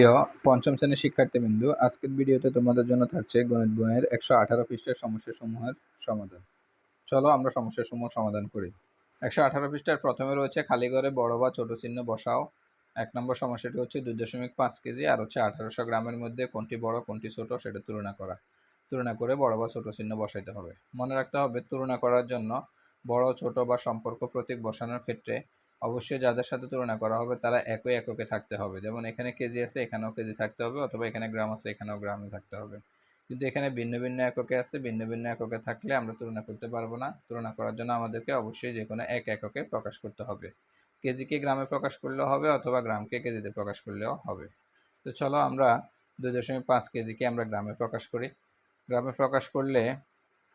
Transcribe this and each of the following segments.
প্রিয় পঞ্চম শ্রেণীর শিক্ষার্থীবৃন্দ, আজকের ভিডিওতে তোমাদের জন্য থাকছে গণিত বইয়ের 118 পৃষ্ঠার সমস্যাসমূহের সমাধান। চলো আমরা সমস্যাসমূহ সমাধান করি। 118 পৃষ্ঠার প্রথমে রয়েছে খালি ঘরে বড় বা ছোট চিহ্ন বসাও। 1 নম্বর সমস্যাটি হচ্ছে 2.5 কেজি আর হচ্ছে 1800 গ্রামের মধ্যে কোনটি বড় কোনটি ছোট সেটা তুলনা করে বড় বা ছোট চিহ্ন বসাইতে হবে। মনে রাখতে হবে, তুলনা করার জন্য বড় ছোট বা সম্পর্ক প্রতীক বসানোর ক্ষেত্রে অবশ্যই যাদের সাথে তুলনা করা হবে তারা একই এককে থাকতে হবে। যেমন এখানে কেজি আছে, এখানেও কেজি থাকতে হবে, অথবা এখানে গ্রাম আছে, এখানেও গ্রামে থাকতে হবে। কিন্তু এখানে ভিন্ন ভিন্ন এককে আছে, ভিন্ন ভিন্ন এককে থাকলে আমরা তুলনা করতে পারবো না। তুলনা করার জন্য আমাদেরকে অবশ্যই যে কোনো এক এককে প্রকাশ করতে হবে। কেজিকে গ্রামে প্রকাশ করলেও হবে, অথবা গ্রামকে কেজিতে প্রকাশ করলেও হবে। তো চলো আমরা 2.5 কেজিকে আমরা গ্রামে প্রকাশ করি। গ্রামে প্রকাশ করলে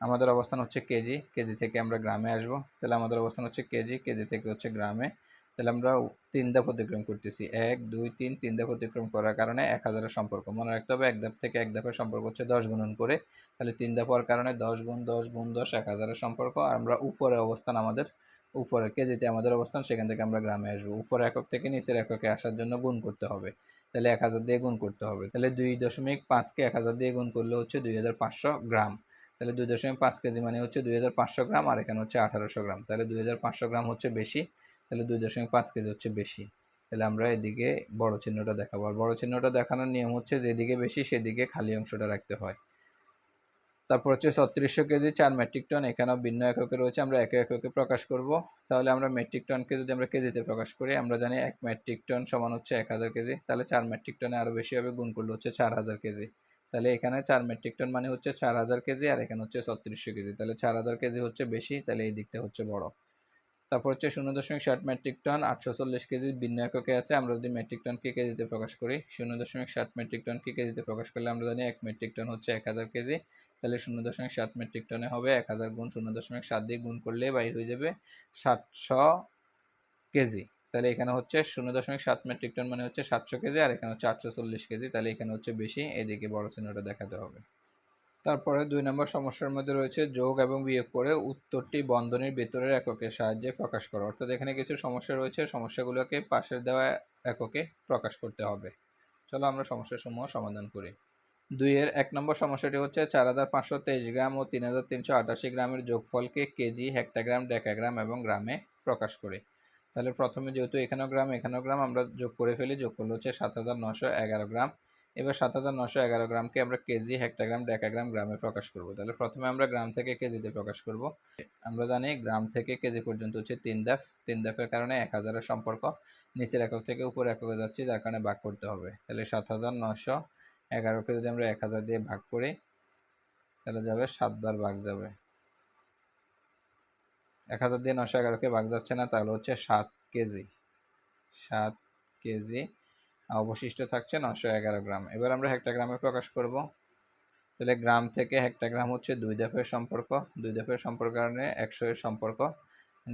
আমাদের অবস্থান হচ্ছে কেজি, কেজি থেকে আমরা গ্রামে আসব। তাহলে আমাদের অবস্থান হচ্ছে কেজি, কেজি থেকে হচ্ছে গ্রামে। তাহলে আমরা 3 ধাপ অতিক্রম করতেছি, 1 2 3, 3 ধাপ অতিক্রম করার কারণে 1000-এর সম্পর্ক মনে রাখতে হবে। এক ধাপ থেকে এক ধাপের সম্পর্ক হচ্ছে 10 গুণন করে। তাহলে 3 ধাপ হওয়ার কারণে 10 গুণ 10 গুণ 10, 1000-এর সম্পর্ক। আর আমরা উপরে অবস্থান, আমাদের উপরে কেজিতে আমাদের অবস্থান, সেখান থেকে আমরা গ্রামে আসবো। উপরে একক থেকে নিচের এককে আসার জন্য গুণ করতে হবে। তাহলে 1000 দিয়ে গুণ করতে হবে। তাহলে 2.5কে 1000 দিয়ে গুণ করলে হচ্ছে 2500 গ্রাম। তাহলে 2.5 কেজি মানে হচ্ছে 2500 গ্রাম, আর এখানে হচ্ছে 1800 গ্রাম। তাহলে 2500 গ্রাম হচ্ছে বেশি, তাহলে 2.5 কেজি হচ্ছে বেশি। তাহলে আমরা এদিকে বড় চিহ্নটা দেখাবো। আর বড় চিহ্নটা দেখানোর নিয়ম হচ্ছে যেদিকে বেশি সেদিকে খালি অংশটা রাখতে হয়। তারপর হচ্ছে 3600 কেজি 4 মেট্রিক টন, এখানেও ভিন্ন এককে রয়েছে, আমরা একে এককে প্রকাশ করব। তাহলে আমরা মেট্রিক টনকে যদি আমরা কেজিতে প্রকাশ করি, আমরা জানি 1 মেট্রিক টন সমান হচ্ছে 1000 কেজি। তাহলে 4 মেট্রিক টনে আরও বেশি হবে, গুণ করলে হচ্ছে 4000 কেজি। তাহলে এখানে 4 মেট্রিক টন মানে হচ্ছে 4000 কেজি, আর এখানে হচ্ছে 3600 কেজি। তাহলে 4000 কেজি হচ্ছে বেশি, তাহলে এই দিকটা হচ্ছে বড়। তারপর হচ্ছে 0.60 মেট্রিক টন 840 কেজি ভিন্ন এককে আছে। আমরা যদি মেট্রিক টনকে কেজিতে প্রকাশ করি, 0.60 মেট্রিক টনকে কেজিতে প্রকাশ করলে আমরা জানি 1 মেট্রিক টন হচ্ছে 1000 কেজি। তাহলে 0.60 মেট্রিক টনে হবে 1000 গুণ 0.7 দিয়ে গুণ করলে বাইর হয়ে যাবে 700 কেজি। তাহলে এখানে হচ্ছে 0.7 মেট্রিক টন মানে হচ্ছে 700 কেজি, আর এখানে হচ্ছে 840 কেজি। তাহলে এখানে হচ্ছে বেশি, এদিকে বড় চিহ্নটা দেখাতে হবে। তারপরে 2 নম্বর সমস্যার মধ্যে রয়েছে যোগ এবং বিয়োগ করে উত্তরটি বন্ধনীর ভেতরের এককের সাহায্যে প্রকাশ করো। অর্থাৎ এখানে কিছু সমস্যা রয়েছে, সমস্যাগুলোকে পাশের দেওয়া এককে প্রকাশ করতে হবে। চলো আমরা সমস্যাসমূহ সমাধান করি। 2-এর 1 নম্বর সমস্যাটি হচ্ছে 4523 গ্রাম ও 3388 গ্রামের যোগফলকে কেজি, হেক্টোগ্রাম, ডেকাগ্রাম এবং গ্রামে প্রকাশ করি। তাহলে প্রথমে যেহেতু এখানেও গ্রাম এখানেও গ্রাম, আমরা যোগ করে ফেলি। যোগ করলে হচ্ছে 7911 গ্রাম। এবার 7911 গ্রামকে আমরা কেজি, হেক্টোগ্রাম, ডেকাগ্রাম, গ্রামে প্রকাশ করব। তাহলে প্রথমে আমরা গ্রাম থেকে কেজিতে প্রকাশ করব। আমরা জানি গ্রাম থেকে কেজি পর্যন্ত হচ্ছে 3 ধাপ। 3 ধাপের কারণে 1000-এর সম্পর্ক নিচের একক থেকে উপর এককে যাচ্ছে, যার কারণে ভাগ করতে হবে। তাহলে 7911কে যদি আমরা 1000 দিয়ে ভাগ করি, তাহলে যাবে 7 বার ভাগ যাবে। 1000 দিয়ে 911কে ভাগ যাচ্ছে না, তাহলে হচ্ছে 7 কেজি। 7 কেজি অবশিষ্ট থাকছে 911 গ্রাম। এবার আমরা হেক্টোগ্রামে প্রকাশ করব। তাহলে গ্রাম থেকে হেক্টোগ্রাম হচ্ছে 2 ধাপের সম্পর্ক। 2 ধাপের সম্পর্ক কারণে 100-এর সম্পর্ক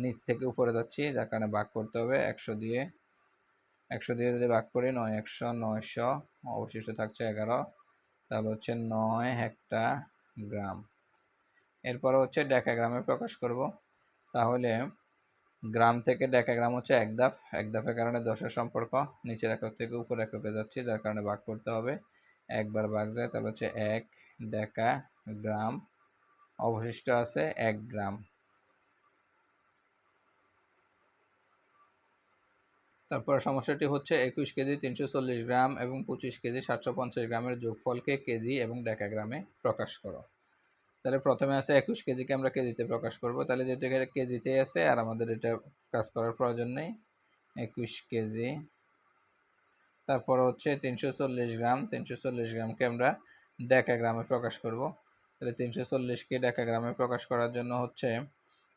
নিচ থেকে উপরে যাচ্ছি, যার কারণে ভাগ করতে হবে 100 দিয়ে। 100 দিয়ে যদি ভাগ করি 9 100 900, অবশিষ্ট থাকছে 11। তাহলে হচ্ছে 9 হেক্টোগ্রাম। এরপর হচ্ছে ডেকাগ্রামে প্রকাশ করব। তাহলে গ্রাম থেকে ডেকাগ্রাম হচ্ছে এক ধাপ। এক ধাপের কারণে 10-এর সম্পর্ক নিচের একক থেকে উপর এককে যাচ্ছি, যার কারণে ভাগ করতে হবে। একবার ভাগ যায়, তাহলে হচ্ছে 1 ডেকাগ্রাম, অবশিষ্ট আছে 1 গ্রাম। তারপর সমস্যাটি হচ্ছে 21 কেজি 340 গ্রাম এবং 25 কেজি 750 গ্রামের যোগফলকে কেজি এবং ডেকাগ্রামে প্রকাশ করো। তাহলে প্রথমে আছে 21 কেজিকে আমরা কেজিতে প্রকাশ করব। তাহলে যেহেতু এখানে কেজিতে আছে আর আমাদের এটা কাজ করার প্রয়োজন নেই। 21 কেজি, তারপর হচ্ছে 340 গ্রাম। 340 গ্রামকে আমরা ডেকাগ্রামে প্রকাশ করব। তাহলে 340কে ডেকাগ্রামে প্রকাশ করার জন্য হচ্ছে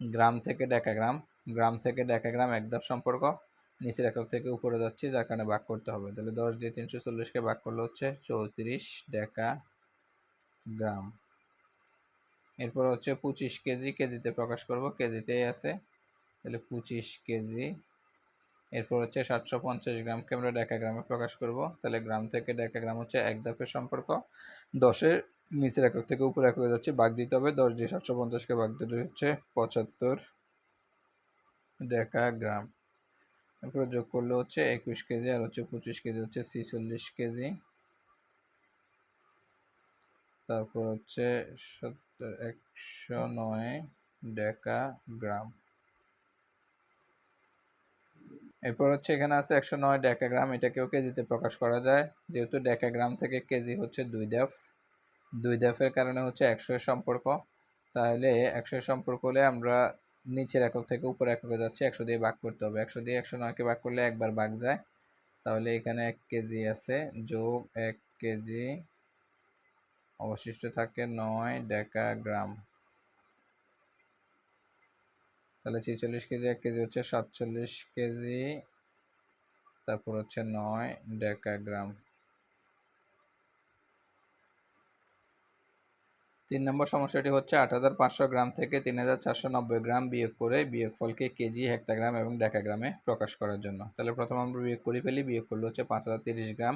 গ্রাম থেকে ডেকাগ্রাম, গ্রাম থেকে ডেকাগ্রাম এক ধাপ সম্পর্ক নিচের একক থেকে উপরে যাচ্ছি, যার কারণে ভাগ করতে হবে। তাহলে 10 দিয়ে 340কে ভাগ করলে হচ্ছে 34 ডেকাগ্রাম। এরপর হচ্ছে 25 কেজি কেজিতে প্রকাশ করব, কেজিতেই আছে। তাহলে 25 কেজি। এরপর হচ্ছে 750 গ্রামকে আমরা ডেকাগ্রামে প্রকাশ করব। তাহলে গ্রাম থেকে ডেকাগ্রাম হচ্ছে এক ধাপের সম্পর্ক, 10-এর নিচের একক থেকে উপরে একক যাচ্ছে, ভাগ দিতে হবে। 10 দিয়ে 750কে ভাগ দিলে হচ্ছে 75 ডেকাগ্রাম। এরপরে যোগ করলে হচ্ছে 21 কেজি, আর হচ্ছে 25 কেজি হচ্ছে 46 কেজি। তারপর হচ্ছে 109 ডেকাগ্রাম। এরপর হচ্ছে এখানে আছে 109 ডেকাগ্রাম, এটাকেও কেজিতে প্রকাশ করা যায়। যেহেতু ডেকাগ্রাম থেকে কেজি হচ্ছে 2 ধাপ, 2 ধাপের কারণে হচ্ছে 100 এর সম্পর্ক। তাহলে 100 এর সম্পর্ক হলে আমরা নিচের একক থেকে উপর এককে যাচ্ছি, 100 দিয়ে ভাগ করতে হবে। 100 দিয়ে 109কে ভাগ করলে একবার ভাগ যায়। তাহলে এখানে 1 কেজি আছে, যোগ 1 কেজি, অবশিষ্ট থাকে 9 ডেকাগ্রাম। তাহলে 46 কেজি 1 কেজি হচ্ছে 47 কেজি, তারপর হচ্ছে 9 ডেকাগ্রাম। 3 নম্বর সমস্যাটি হচ্ছে 8500 গ্রাম থেকে 3490 গ্রাম বিয়োগ করে বিয়োগফলকে কেজি, হেক্টোগ্রাম এবং ডেকাগ্রামে প্রকাশ করার জন্য। তাহলে প্রথমে আমরা বিয়োগ করে ফেলি। বিয়োগ করলে হচ্ছে 5030 গ্রাম।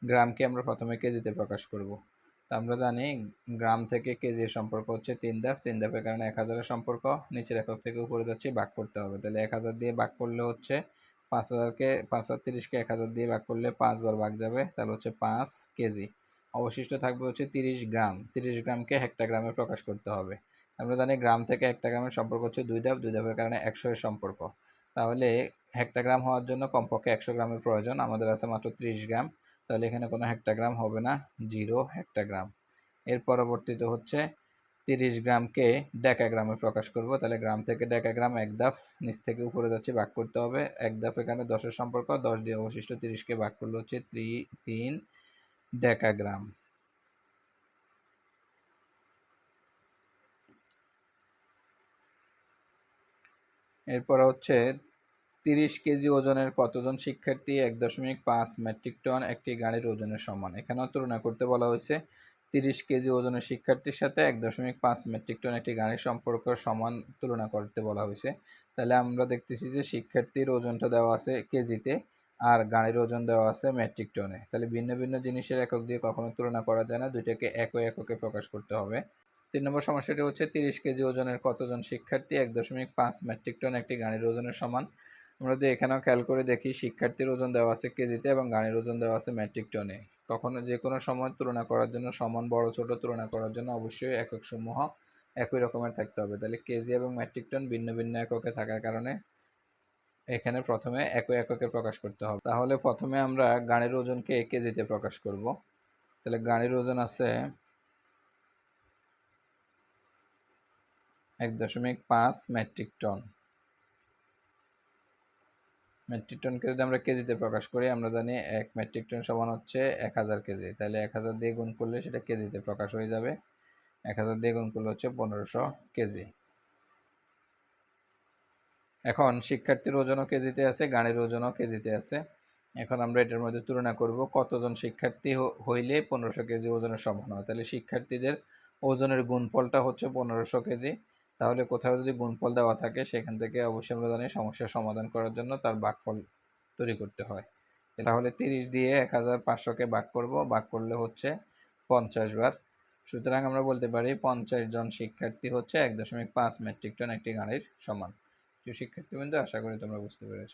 গ্রামকে আমরা প্রথমে কেজিতে প্রকাশ করব। তা আমরা জানি গ্রাম থেকে কেজির সম্পর্ক হচ্ছে 3 ধাপ, 3 ধাপের কারণে 1000 এর সম্পর্ক। নিচের একক থেকে উপরে যাচ্ছি, ভাগ করতে হবে। তাহলে 1000 দিয়ে ভাগ করলে হচ্ছে 5030কে 1000 দিয়ে ভাগ করলে 5 বার ভাগ যাবে, তাহলে হচ্ছে 5 কেজি। অবশিষ্ট থাকবে হচ্ছে 30 গ্রাম। 30 গ্রামকে হেক্টোগ্রামে প্রকাশ করতে হবে। আমরা জানি গ্রাম থেকে হেক্টোগ্রামের সম্পর্ক হচ্ছে 2 ধাপ, 2 ধাপের কারণে 100 এর সম্পর্ক। তাহলে হেক্টোগ্রাম হওয়ার জন্য কমপক্ষে 100 গ্রামের প্রয়োজন, আমাদের আছে মাত্র 30 গ্রাম। তাহলে এখানে কোনো হেক্টোগ্রাম হবে না, 0 হেক্টোগ্রাম। এর পরবর্তীতে হচ্ছে 30 গ্রামকে ডেকাগ্রামে প্রকাশ করব। তাহলে গ্রাম থেকে ডেকাগ্রাম 1 ধাপ, নিচ থেকে উপরে যাচ্ছে, ভাগ করতে হবে। 1 ধাপ এখানে 10 এর সম্পর্ক, 10 দিয়ে অবশিষ্ট 30কে ভাগ করলে হচ্ছে 3 ডেকাগ্রাম। এরপর হচ্ছে 30 কেজি ওজনের কতজন শিক্ষার্থী 1.5 মেট্রিক টন একটি গাড়ির ওজনের সমান। এখানেও তুলনা করতে বলা হয়েছে। 30 কেজি ওজনের শিক্ষার্থীর সাথে 1.5 মেট্রিক টন একটি গাড়ির সম্পর্ক সমান তুলনা করতে বলা হয়েছে। তাহলে আমরা দেখতেছি যে শিক্ষার্থীর ওজনটা দেওয়া আছে কেজিতে, আর গাড়ির ওজন দেওয়া আছে মেট্রিক টনে। তাহলে ভিন্ন ভিন্ন জিনিসের একক দিয়ে কখনো তুলনা করা যায় না, দুইটাকে একই এককে প্রকাশ করতে হবে। 3 নম্বর সমস্যাটি হচ্ছে 30 কেজি ওজনের কতজন শিক্ষার্থী 1.5 মেট্রিক টন একটি গাড়ির ওজনের সমান। আমরা যদি এখানেও খেয়াল করে দেখি, শিক্ষার্থীর ওজন দেওয়া আছে কেজিতে এবং গাড়ির ওজন দেওয়া আছে মেট্রিক টনে। কখনো যে কোনো সময় তুলনা করার জন্য, সমান বড় ছোট তুলনা করার জন্য অবশ্যই একক সমূহ একই রকমের থাকতে হবে। তাহলে কেজি এবং মেট্রিক টন ভিন্ন ভিন্ন এককে থাকার কারণে এখানে প্রথমে একই এককে প্রকাশ করতে হবে। তাহলে প্রথমে আমরা গাড়ির ওজনকে কেজিতে প্রকাশ করব। তাহলে গাড়ির ওজন আছে 1.5 মেট্রিক টন। মেট্রিক টনকে যদি আমরা কেজিতে প্রকাশ করি, আমরা জানি 1 মেট্রিক টন সমান হচ্ছে 1000 কেজি। তাহলে 1000 দিয়ে গুণ করলে সেটা কেজিতে প্রকাশ হয়ে যাবে। 1000 দিয়ে গুণ করলে হচ্ছে 1500 কেজি। এখন শিক্ষার্থীর ওজনও কেজিতে আছে, গাড়ির ওজনও কেজিতে আছে। এখন আমরা এটার মধ্যে তুলনা করব কতজন শিক্ষার্থী হইলে 1500 কেজি ওজনের সমান হয়। তাহলে শিক্ষার্থীদের ওজনের গুণফলটা হচ্ছে 1500 কেজি। তাহলে কোথাও যদি গুণফল দেওয়া থাকে, সেখান থেকে অবশ্যই আমরা জানি সমস্যার সমাধান করার জন্য তার ভাগফল তৈরি করতে হয়। তাহলে 30 দিয়ে 1500কে ভাগ করব, ভাগ করলে হচ্ছে 50 বার। সুতরাং আমরা বলতে পারি 50 জন শিক্ষার্থী হচ্ছে 1.5 মেট্রিক টন একটি গাড়ির সমান। প্রিয় শিক্ষার্থীবৃন্দ, আশা করি তোমরা বুঝতে পেরেছ।